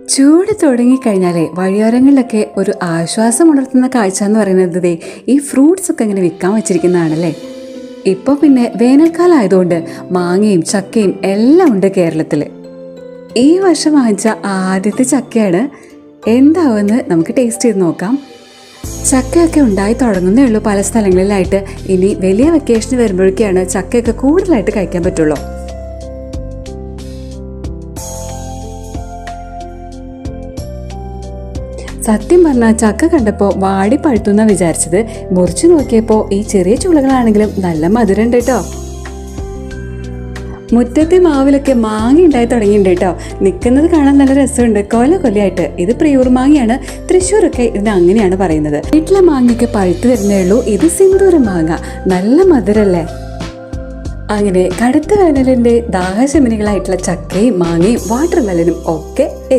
ചൂട് തുടങ്ങിക്കഴിഞ്ഞാലേ വഴിയോരങ്ങളിലൊക്കെ ഒരു ആശ്വാസം ഉണർത്തുന്ന കാഴ്ച എന്ന് പറയുന്നത് ദേ ഈ ഫ്രൂട്ട്സ് ഒക്കെ ഇങ്ങനെ വിൽക്കാൻ വെച്ചിരിക്കുന്നതാണല്ലേ. ഇപ്പോൾ പിന്നെ വേനൽക്കാലം ആയതുകൊണ്ട് മാങ്ങയും ചക്കയും എല്ലാം ഉണ്ട് കേരളത്തിൽ. ഈ വർഷം വാങ്ങിച്ച ആദ്യത്തെ ചക്കയാണ്. എന്താവുമെന്ന് നമുക്ക് ടേസ്റ്റ് ചെയ്ത് നോക്കാം. ചക്കയൊക്കെ ഉണ്ടായി തുടങ്ങുന്നേ ഉള്ളൂ പല സ്ഥലങ്ങളിലായിട്ട്. ഇനി വലിയ വെക്കേഷന് വരുമ്പോഴേക്കാണ് ചക്കയൊക്കെ കൂടുതലായിട്ട് കഴിക്കാൻ പറ്റുള്ളൂ. സത്യം പറഞ്ഞാൽ ചക്ക കണ്ടപ്പോൾ വാടി പഴുത്തുന്ന വിചാരിച്ചത്. മുറിച്ചു നോക്കിയപ്പോൾ ഈ ചെറിയ ചുളകളാണെങ്കിലും നല്ല മധുരമുണ്ട് കേട്ടോ. മുറ്റത്തെ മാവിലൊക്കെ മാങ്ങ ഉണ്ടായി തുടങ്ങിയിട്ടുണ്ട് കേട്ടോ. നിൽക്കുന്നത് കാണാൻ നല്ല രസമുണ്ട്, കൊലയായിട്ട്. ഇത് പ്രിയൂർ മാങ്ങയാണ്. തൃശ്ശൂരൊക്കെ ഇതിന് അങ്ങനെയാണ് പറയുന്നത്. വീട്ടിലെ മാങ്ങയൊക്കെ പഴുത്ത് വരുന്നേ ഉള്ളൂ. ഇത് സിന്ദൂരം മാങ്ങ, നല്ല മധുരല്ലേ. അങ്ങനെ കടുത്ത വേനലിന്റെ ദാഹശമനികളായിട്ടുള്ള ചക്കയും മാങ്ങയും വാട്ടർ മെലനും ഒക്കെ